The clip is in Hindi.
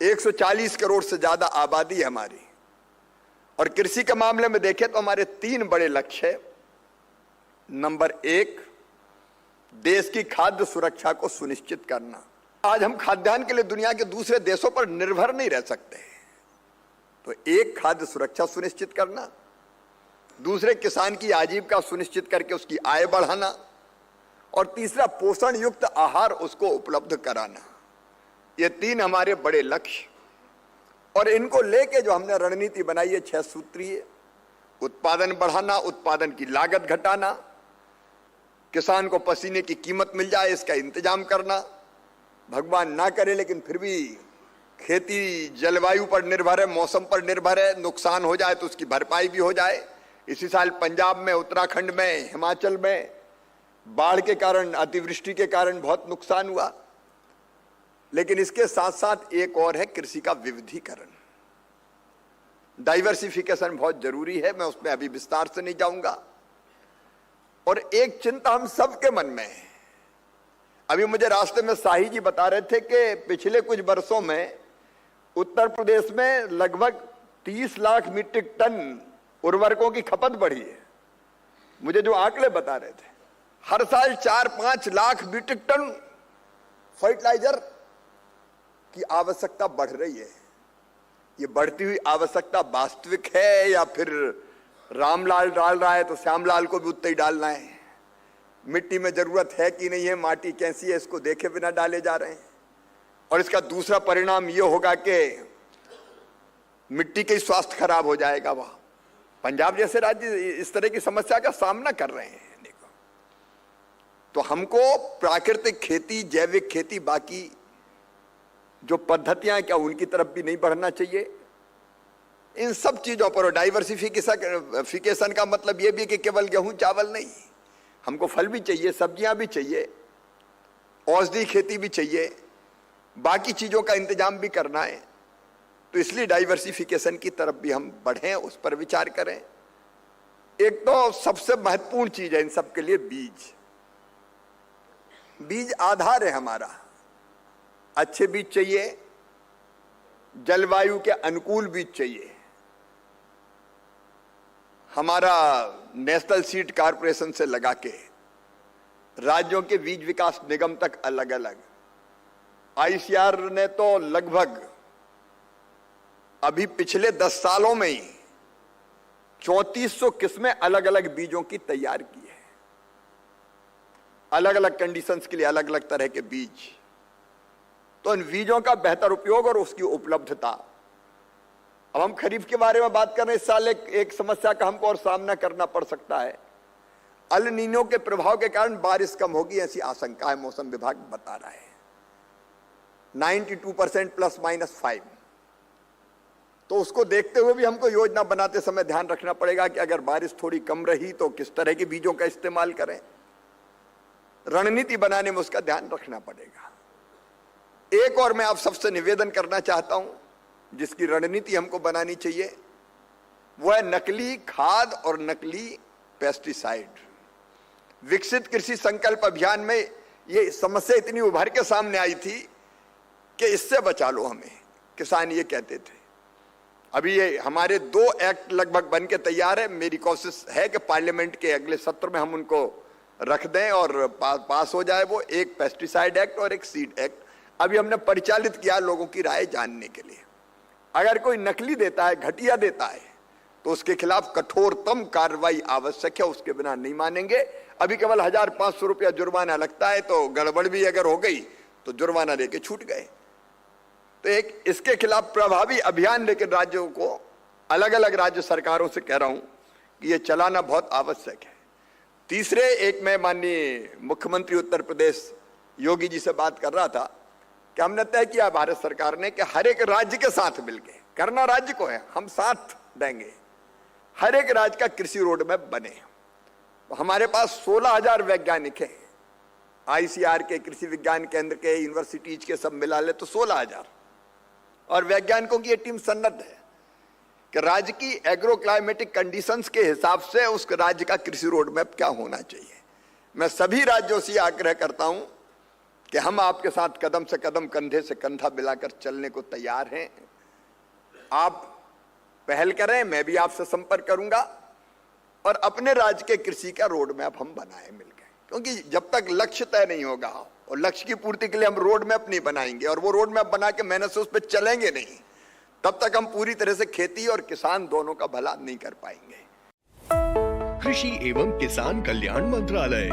140 करोड़ से ज्यादा आबादी है हमारी, और कृषि के मामले में देखें तो हमारे 3 बड़े लक्ष्य है। नंबर 1, देश की खाद्य सुरक्षा को सुनिश्चित करना। आज हम खाद्यान्न के लिए दुनिया के दूसरे देशों पर निर्भर नहीं रह सकते। तो एक, खाद्य सुरक्षा सुनिश्चित करना, दूसरे, किसान की आजीविका सुनिश्चित करके उसकी आय बढ़ाना, और तीसरा, पोषण युक्त आहार उसको उपलब्ध कराना। ये 3 हमारे बड़े लक्ष्य, और इनको लेके जो हमने रणनीति बनाई है 6 सूत्रीय: उत्पादन बढ़ाना, उत्पादन की लागत घटाना, किसान को पसीने की कीमत मिल जाए इसका इंतजाम करना, भगवान ना करे लेकिन फिर भी खेती जलवायु पर निर्भर है, मौसम पर निर्भर है, नुकसान हो जाए तो उसकी भरपाई भी हो जाए। इसी साल पंजाब में, उत्तराखंड में, हिमाचल में बाढ़ के कारण, अतिवृष्टि के कारण बहुत नुकसान हुआ। लेकिन इसके साथ साथ एक और है, कृषि का विविधीकरण, डाइवर्सिफिकेशन बहुत जरूरी है। मैं उसमें अभी विस्तार से नहीं जाऊंगा। और एक चिंता हम सबके मन में है। अभी मुझे रास्ते में शाही जी बता रहे थे कि पिछले कुछ वर्षों में उत्तर प्रदेश में लगभग 30 लाख मीट्रिक टन उर्वरकों की खपत बढ़ी है। मुझे जो आंकड़े बता रहे थे, हर साल 4-5 लाख मीट्रिक टन फर्टिलाइजर की आवश्यकता बढ़ रही है। ये बढ़ती हुई आवश्यकता वास्तविक है या फिर रामलाल डाल रहा है तो श्यामलाल को भी उतना ही डालना है? मिट्टी में जरूरत है कि नहीं है, माटी कैसी है, इसको देखे बिना डाले जा रहे हैं। और इसका दूसरा परिणाम यह होगा कि मिट्टी का स्वास्थ्य खराब हो जाएगा। वह पंजाब जैसे राज्य इस तरह की समस्या का सामना कर रहे हैं। देखो, तो हमको प्राकृतिक खेती, जैविक खेती, बाकी जो पद्धतियां क्या उनकी तरफ भी नहीं बढ़ना चाहिए। इन सब चीजों पर डाइवर्सिफिकेशन का मतलब यह भी कि केवल गेहूं चावल नहीं, हमको फल भी चाहिए, सब्जियां भी चाहिए, औषधि खेती भी चाहिए, बाकी चीजों का इंतजाम भी करना है। तो इसलिए डाइवर्सिफिकेशन की तरफ भी हम बढ़ें, उस पर विचार करें। एक तो सबसे महत्वपूर्ण चीज है इन सब के लिए बीज। बीज आधार है हमारा। अच्छे बीज चाहिए, जलवायु के अनुकूल बीज चाहिए। हमारा नेशनल सीड कॉर्पोरेशन से लगा के राज्यों के बीज विकास निगम तक अलग अलग, आईसीआर ने तो लगभग अभी पिछले 10 सालों में ही 3400 किस्में अलग अलग बीजों की तैयार की है। अलग अलग कंडीशंस के लिए अलग अलग तरह के बीज। तो इन बीजों का बेहतर उपयोग और उसकी उपलब्धता। अब हम खरीफ के बारे में बात कर रहे हैं। इस साल एक समस्या का हमको और सामना करना पड़ सकता है। अल नीनो के प्रभाव के कारण बारिश कम होगी, ऐसी आशंका है, मौसम विभाग बता रहा है। 92% ±5। तो उसको देखते हुए भी हमको योजना बनाते समय ध्यान रखना पड़ेगा कि अगर बारिश थोड़ी कम रही तो किस तरह के बीजों का इस्तेमाल करें। रणनीति बनाने में उसका ध्यान रखना पड़ेगा। एक और मैं आप सबसे निवेदन करना चाहता हूं, जिसकी रणनीति हमको बनानी चाहिए, वह है नकली खाद और नकली पेस्टिसाइड। विकसित कृषि संकल्प अभियान में यह समस्या इतनी उभर के सामने आई थी कि इससे बचा लो हमें, किसान ये कहते थे। अभी ये हमारे 2 एक्ट लगभग बन के तैयार है। मेरी कोशिश है कि पार्लियामेंट के अगले सत्र में हम उनको रख दें और पास हो जाए वो। एक पेस्टिसाइड एक्ट और एक सीड एक्ट अभी हमने परिचालित किया लोगों की राय जानने के लिए। अगर कोई नकली देता है, घटिया देता है, तो उसके खिलाफ कठोरतम कार्रवाई आवश्यक है। उसके बिना नहीं मानेंगे। अभी केवल 1500 रुपया जुर्माना लगता है, तो गड़बड़ भी अगर हो गई तो जुर्माना देके छूट गए। तो एक इसके खिलाफ प्रभावी अभियान लेकर राज्यों को, अलग अलग राज्य सरकारों से कह रहा हूं कि यह चलाना बहुत आवश्यक है। तीसरे, एक मैं माननीय मुख्यमंत्री उत्तर प्रदेश योगी जी से बात कर रहा था कि हमने तय किया भारत सरकार ने कि हर एक राज्य के साथ मिलकर, करना राज्य को है, हम साथ देंगे, हर एक राज्य का कृषि रोड मैप बने। तो हमारे पास 16,000 वैज्ञानिक हैं, आईसीआर के, कृषि विज्ञान केंद्र के, यूनिवर्सिटीज के, सब मिला ले तो 16,000। और वैज्ञानिकों की यह टीम सन्नद्ध है कि राज्य की एग्रो क्लाइमेटिक कंडीशंस के हिसाब से उस राज्य का कृषि रोड मैप क्या होना चाहिए। मैं सभी राज्यों से आग्रह करता हूं कि हम आपके साथ कदम से कदम, कंधे से कंधा मिलाकर चलने को तैयार हैं। आप पहल करें, मैं भी आपसे संपर्क करूंगा और अपने राज्य के कृषि का रोड मैप हम बनाए मिलकर, क्योंकि जब तक लक्ष्य तय नहीं होगा और लक्ष्य की पूर्ति के लिए हम रोड मैप नहीं बनाएंगे और वो रोड मैप बना के मेहनत से उस पर चलेंगे नहीं, तब तक हम पूरी तरह से खेती और किसान दोनों का भला नहीं कर पाएंगे। कृषि एवं किसान कल्याण मंत्रालय।